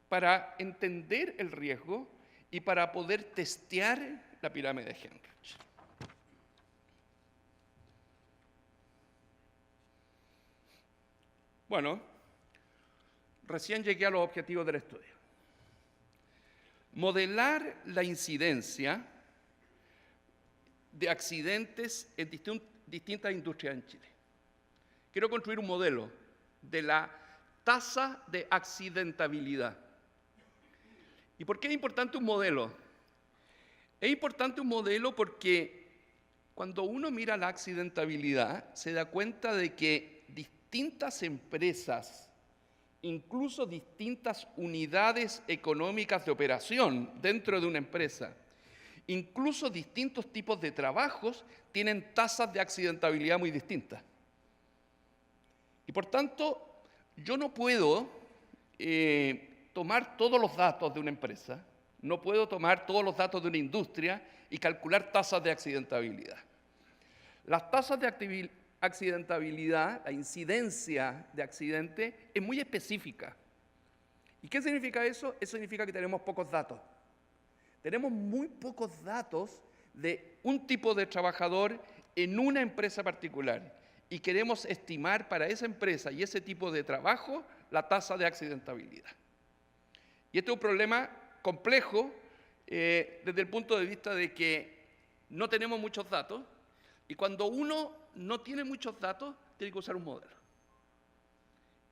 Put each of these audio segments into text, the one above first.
para entender el riesgo y para poder testear la pirámide de Heinrich. Bueno, recién llegué a los objetivos del estudio. Modelar la incidencia de accidentes en distintas industrias en Chile. Quiero construir un modelo de la tasa de accidentabilidad. ¿Y por qué es importante un modelo? Es importante un modelo porque cuando uno mira la accidentabilidad, se da cuenta de que distintas empresas, incluso distintas unidades económicas de operación dentro de una empresa, incluso distintos tipos de trabajos, tienen tasas de accidentabilidad muy distintas. Y por tanto, yo no puedo tomar todos los datos de una empresa, no puedo tomar todos los datos de una industria y calcular tasas de accidentabilidad. Las tasas de accidentabilidad, la incidencia de accidente, es muy específica. ¿Y qué significa eso? Eso significa que tenemos pocos datos. Tenemos muy pocos datos de un tipo de trabajador en una empresa particular y queremos estimar para esa empresa y ese tipo de trabajo la tasa de accidentabilidad. Y este es un problema complejo desde el punto de vista de que no tenemos muchos datos y cuando uno no tiene muchos datos tiene que usar un modelo.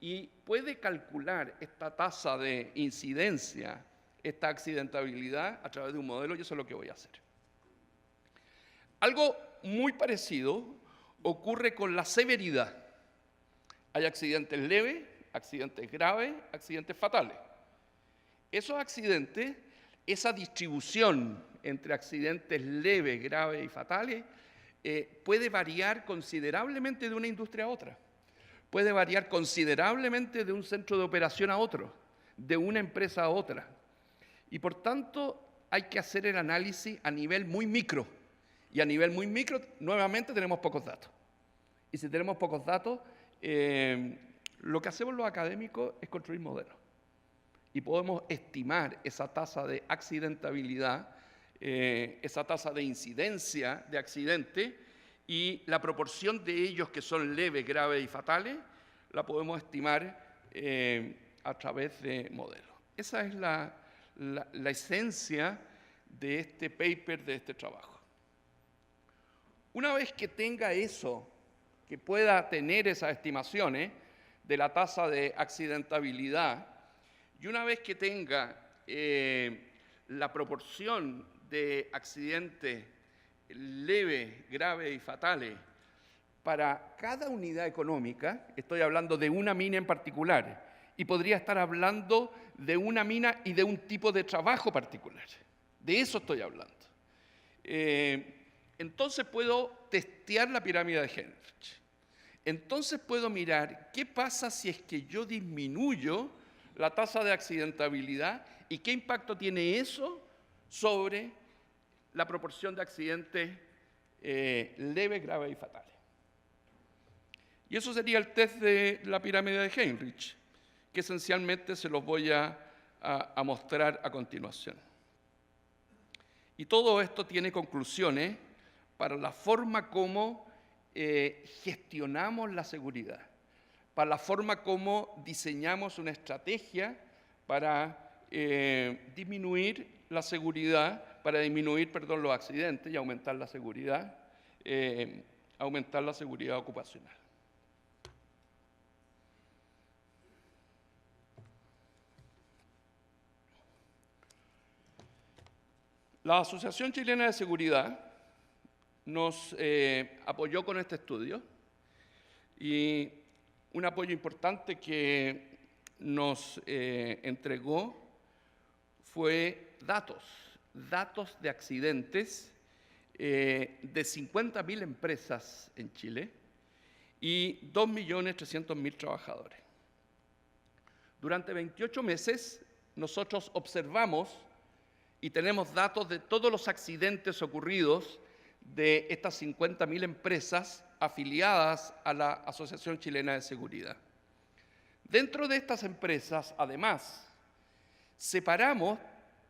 Y puede calcular esta tasa de incidencia, esta accidentabilidad a través de un modelo y eso es lo que voy a hacer. Algo muy parecido ocurre con la severidad. Hay accidentes leves, accidentes graves, accidentes fatales. Esos accidentes, esa distribución entre accidentes leves, graves y fatales, puede variar considerablemente de una industria a otra. Puede variar considerablemente de un centro de operación a otro, de una empresa a otra. Y por tanto, hay que hacer el análisis a nivel muy micro. Y a nivel muy micro, nuevamente, tenemos pocos datos. Y si tenemos pocos datos, lo que hacemos los académicos es construir modelos. Y podemos estimar esa tasa de accidentabilidad, esa tasa de incidencia de accidente y la proporción de ellos que son leves, graves y fatales, la podemos estimar a través de modelos. Esa es la esencia de este paper, de este trabajo. Una vez que tenga eso, que pueda tener esas estimaciones de la tasa de accidentabilidad, y una vez que tenga la proporción de accidentes leves, graves y fatales para cada unidad económica, estoy hablando de una mina en particular, y podría estar hablando de una mina y de un tipo de trabajo particular. De eso estoy hablando. Entonces puedo testear la pirámide de Heinrich. Entonces puedo mirar qué pasa si es que yo disminuyo la tasa de accidentabilidad y qué impacto tiene eso sobre la proporción de accidentes leves, graves y fatales. Y eso sería el test de la pirámide de Heinrich, que esencialmente se los voy a mostrar a continuación. Y todo esto tiene conclusiones para la forma como gestionamos la seguridad, para la forma como diseñamos una estrategia para disminuir la seguridad, para disminuir, los accidentes y aumentar la seguridad ocupacional. La Asociación Chilena de Seguridad nos apoyó con este estudio y un apoyo importante que nos entregó fue datos de accidentes de 50.000 empresas en Chile y 2.300.000 trabajadores. Durante 28 meses nosotros observamos y tenemos datos de todos los accidentes ocurridos de estas 50.000 empresas afiliadas a la Asociación Chilena de Seguridad. Dentro de estas empresas, además separamos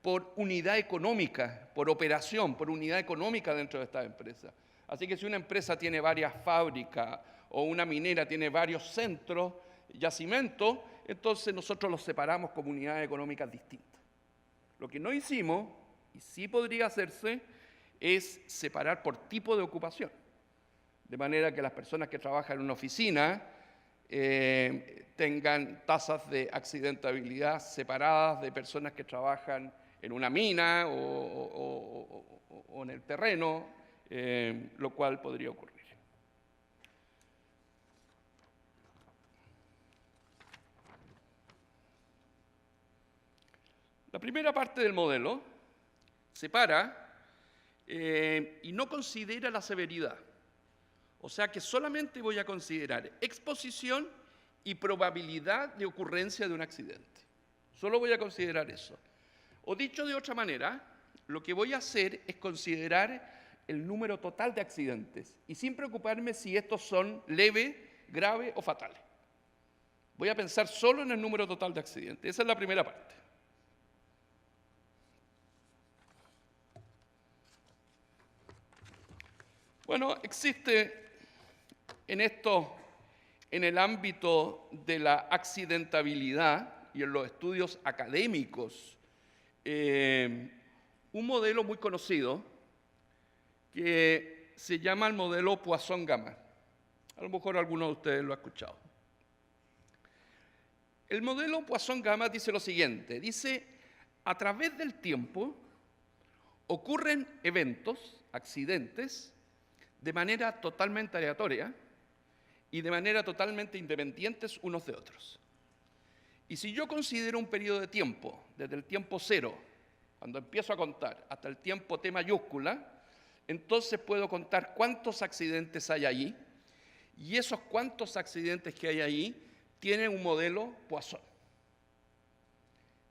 por unidad económica, por operación, por unidad económica dentro de esta empresa. Así que si una empresa tiene varias fábricas o una minera tiene varios centros, yacimientos, entonces nosotros los separamos como unidades económicas distintas. Lo que no hicimos, y sí podría hacerse, es separar por tipo de ocupación. De manera que las personas que trabajan en una oficina tengan tasas de accidentabilidad separadas de personas que trabajan en una mina o en el terreno, lo cual podría ocurrir. La primera parte del modelo separa y no considera la severidad. O sea que solamente voy a considerar exposición y probabilidad de ocurrencia de un accidente. Solo voy a considerar eso. O dicho de otra manera, lo que voy a hacer es considerar el número total de accidentes y sin preocuparme si estos son leves, graves o fatales. Voy a pensar solo en el número total de accidentes. Esa es la primera parte. Bueno, existe en el ámbito de la accidentabilidad y en los estudios académicos, un modelo muy conocido que se llama el modelo Poisson-Gamma. A lo mejor alguno de ustedes lo ha escuchado. El modelo Poisson-Gamma dice lo siguiente, dice, a través del tiempo ocurren eventos, accidentes, de manera totalmente aleatoria y de manera totalmente independientes unos de otros. Y si yo considero un periodo de tiempo, desde el tiempo cero, cuando empiezo a contar, hasta el tiempo T mayúscula, entonces puedo contar cuántos accidentes hay allí, y esos cuántos accidentes que hay allí tienen un modelo Poisson.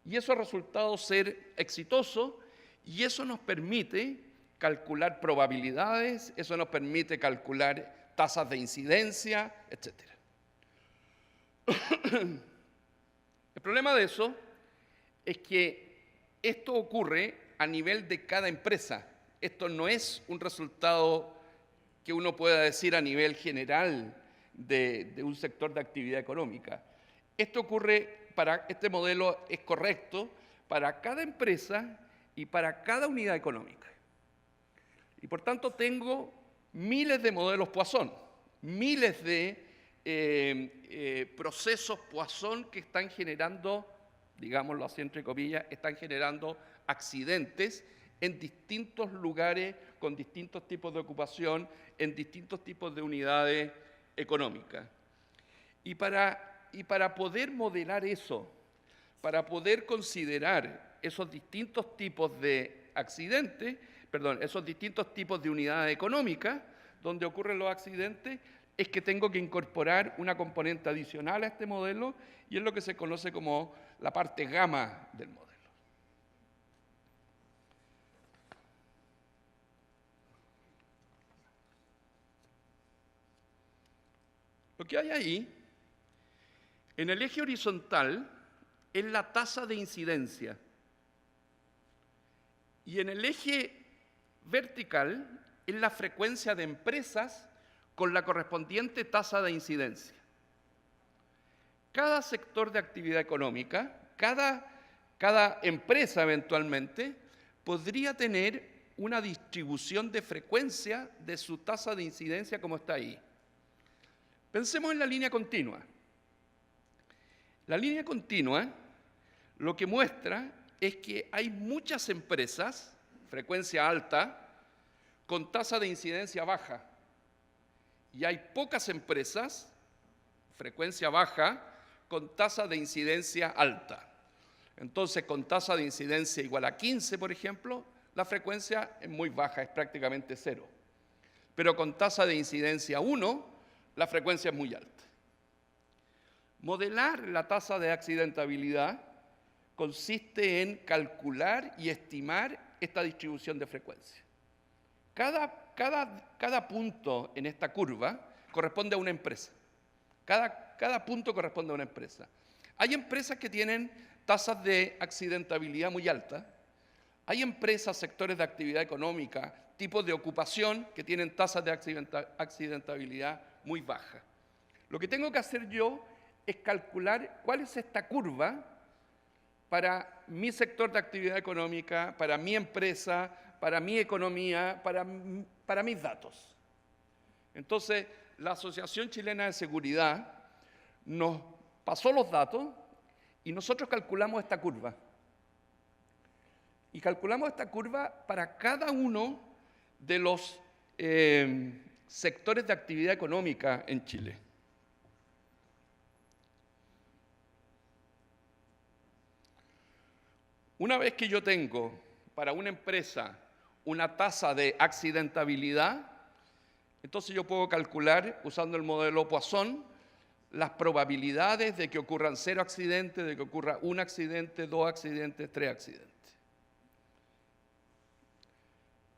Y eso ha resultado ser exitoso, y eso nos permite calcular probabilidades, eso nos permite calcular tasas de incidencia, etc. El problema de eso es que esto ocurre a nivel de cada empresa. Esto no es un resultado que uno pueda decir a nivel general de un sector de actividad económica. Este modelo es correcto para cada empresa y para cada unidad económica. Y por tanto tengo miles de modelos Poisson, miles de procesos Poisson que están generando, digámoslo así entre comillas, están generando accidentes en distintos lugares, con distintos tipos de ocupación, en distintos tipos de unidades económicas. Y para poder modelar eso, para poder considerar esos distintos tipos de accidentes, esos distintos tipos de unidades económicas donde ocurren los accidentes, es que tengo que incorporar una componente adicional a este modelo y es lo que se conoce como la parte gamma del modelo. Lo que hay ahí, en el eje horizontal, es la tasa de incidencia y en el eje vertical es la frecuencia de empresas con la correspondiente tasa de incidencia. Cada sector de actividad económica, cada empresa eventualmente, podría tener una distribución de frecuencia de su tasa de incidencia como está ahí. Pensemos en la línea continua. La línea continua lo que muestra es que hay muchas empresas, frecuencia alta, con tasa de incidencia baja. Y hay pocas empresas, frecuencia baja, con tasa de incidencia alta. Entonces, con tasa de incidencia igual a 15, por ejemplo, la frecuencia es muy baja, es prácticamente cero. Pero con tasa de incidencia 1, la frecuencia es muy alta. Modelar la tasa de accidentabilidad consiste en calcular y estimar esta distribución de frecuencia. Cada punto en esta curva corresponde a una empresa. Cada punto corresponde a una empresa. Hay empresas que tienen tasas de accidentabilidad muy altas. Hay empresas, sectores de actividad económica, tipos de ocupación que tienen tasas de accidentabilidad muy bajas. Lo que tengo que hacer yo es calcular cuál es esta curva para mi sector de actividad económica, para mi empresa, para mi economía, para mis datos. Entonces, la Asociación Chilena de Seguridad nos pasó los datos y nosotros calculamos esta curva. Y calculamos esta curva para cada uno de los sectores de actividad económica en Chile. Una vez que yo tengo para una empresa una tasa de accidentabilidad, entonces yo puedo calcular, usando el modelo Poisson, las probabilidades de que ocurran 0 accidentes, de que ocurra 1 accidente, 2 accidentes, 3 accidentes.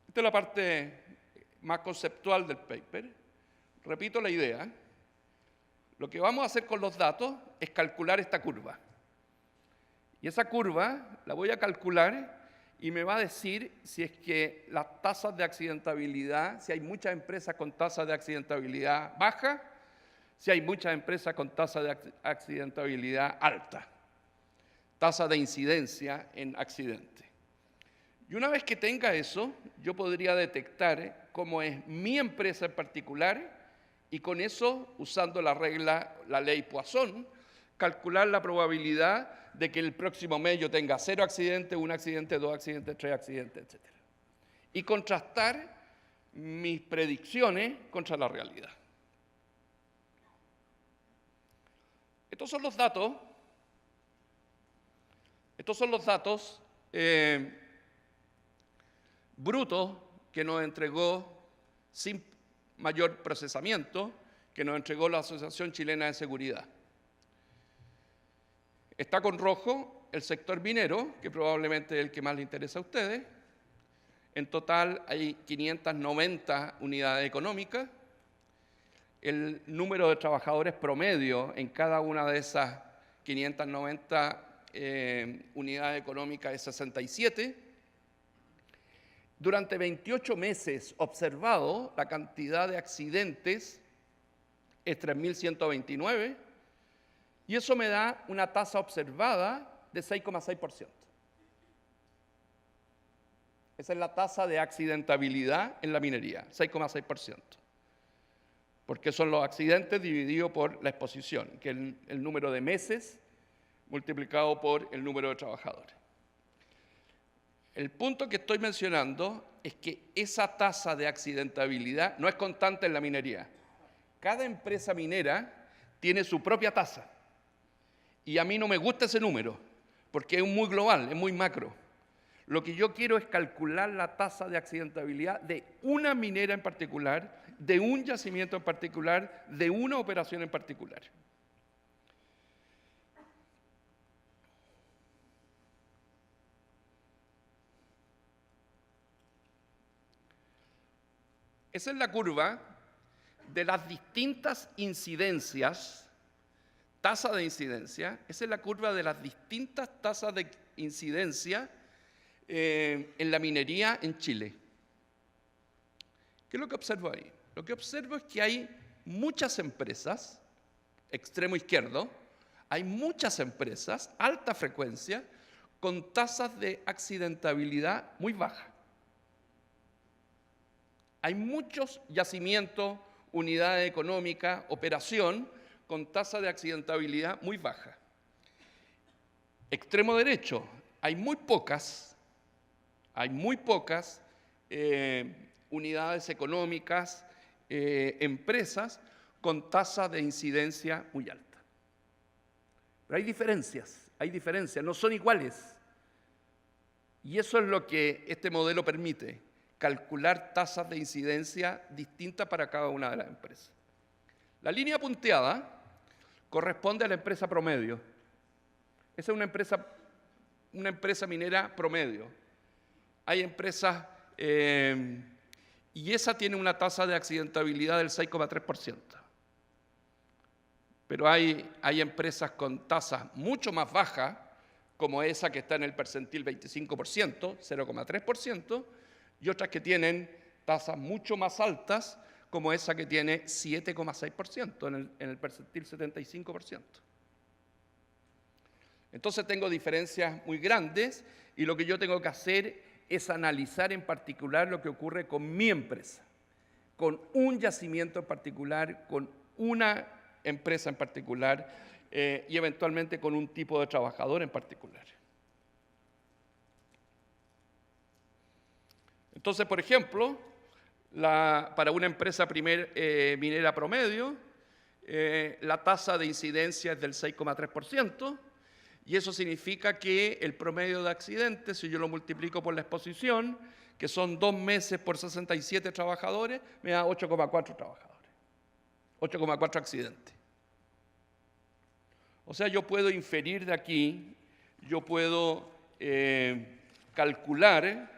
Esta es la parte más conceptual del paper. Repito la idea. Lo que vamos a hacer con los datos es calcular esta curva. Y esa curva la voy a calcular y me va a decir si es que las tasas de accidentabilidad, si hay muchas empresas con tasas de accidentabilidad baja, si hay muchas empresas con tasa de accidentabilidad alta, tasa de incidencia en accidentes. Y una vez que tenga eso, yo podría detectar cómo es mi empresa en particular y con eso, usando la ley Poisson, calcular la probabilidad de que el próximo mes yo tenga 0 accidentes, 1 accidente, 2 accidentes, 3 accidentes, etc. Y contrastar mis predicciones contra la realidad. Estos son los datos. Brutos que nos entregó sin mayor procesamiento, que nos entregó la Asociación Chilena de Seguridad. Está con rojo el sector minero, que probablemente es el que más le interesa a ustedes. En total hay 590 unidades económicas. El número de trabajadores promedio en cada una de esas 590 unidades económicas es 67. Durante 28 meses observado, la cantidad de accidentes es 3.129 y eso me da una tasa observada de 6,6%. Esa es la tasa de accidentabilidad en la minería, 6,6%. Porque son los accidentes divididos por la exposición, que es el número de meses multiplicado por el número de trabajadores. El punto que estoy mencionando es que esa tasa de accidentabilidad no es constante en la minería. Cada empresa minera tiene su propia tasa. Y a mí no me gusta ese número, porque es muy global, es muy macro. Lo que yo quiero es calcular la tasa de accidentabilidad de una minera en particular, de un yacimiento en particular, de una operación en particular. Esa es la curva de las distintas incidencias, tasa de incidencia, esa es la curva de las distintas tasas de incidencia en la minería en Chile. ¿Qué es lo que observo ahí? Lo que observo es que hay muchas empresas, extremo izquierdo, hay muchas empresas, alta frecuencia, con tasas de accidentabilidad muy bajas. Hay muchos yacimientos, unidades económicas, operación, con tasa de accidentabilidad muy baja. Extremo derecho, hay muy pocas unidades económicas, empresas con tasa de incidencia muy alta. Pero hay diferencias, no son iguales. Y eso es lo que este modelo permite, calcular tasas de incidencia distintas para cada una de las empresas. La línea punteada corresponde a la empresa promedio. Esa es una empresa minera promedio. Hay empresas, y esa tiene una tasa de accidentabilidad del 6,3%. Pero hay empresas con tasas mucho más bajas, como esa que está en el percentil 25%, 0,3%, y otras que tienen tasas mucho más altas, como esa que tiene 7,6% en el percentil 75%. Entonces tengo diferencias muy grandes y lo que yo tengo que hacer es analizar en particular lo que ocurre con mi empresa, con un yacimiento en particular, con una empresa en particular y eventualmente con un tipo de trabajador en particular. Entonces, por ejemplo, para una empresa minera promedio, la tasa de incidencia es del 6,3%, y eso significa que el promedio de accidentes, si yo lo multiplico por la exposición, que son 2 meses por 67 trabajadores, me da 8,4 trabajadores, 8,4 accidentes. O sea, yo puedo inferir de aquí, yo puedo calcular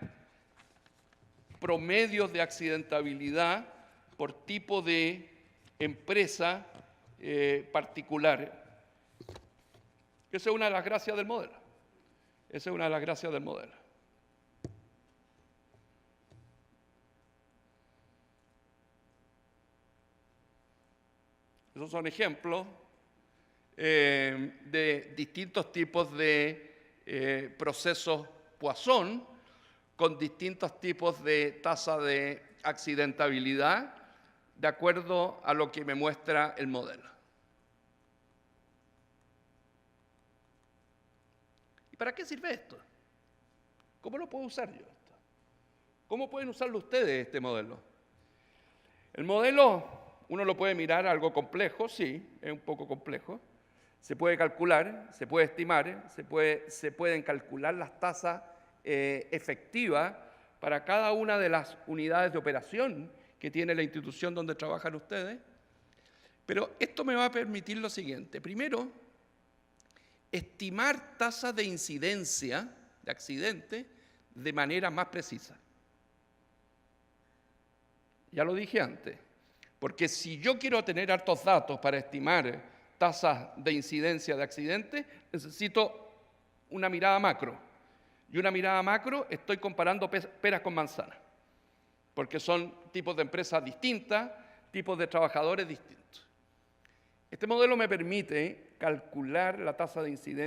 promedios de accidentabilidad por tipo de empresa particular. Esa es una de las gracias del modelo. Esa es una de las gracias del modelo. Esos son ejemplos de distintos tipos de procesos Poisson con distintos tipos de tasa de accidentabilidad de acuerdo a lo que me muestra el modelo. ¿Y para qué sirve esto? ¿Cómo lo puedo usar yo esto? ¿Cómo pueden usarlo ustedes este modelo? El modelo, uno lo puede mirar algo complejo, sí, es un poco complejo. Se puede calcular, se puede estimar, se pueden calcular las tasas efectivas para cada una de las unidades de operación que tiene la institución donde trabajan ustedes. Pero esto me va a permitir lo siguiente. Primero, estimar tasas de incidencia de accidentes de manera más precisa. Ya lo dije antes, porque si yo quiero tener hartos datos para estimar tasas de incidencia de accidentes, necesito una mirada macro. Y una mirada macro estoy comparando peras con manzanas, porque son tipos de empresas distintas, tipos de trabajadores distintos. Este modelo me permite calcular la tasa de incidencia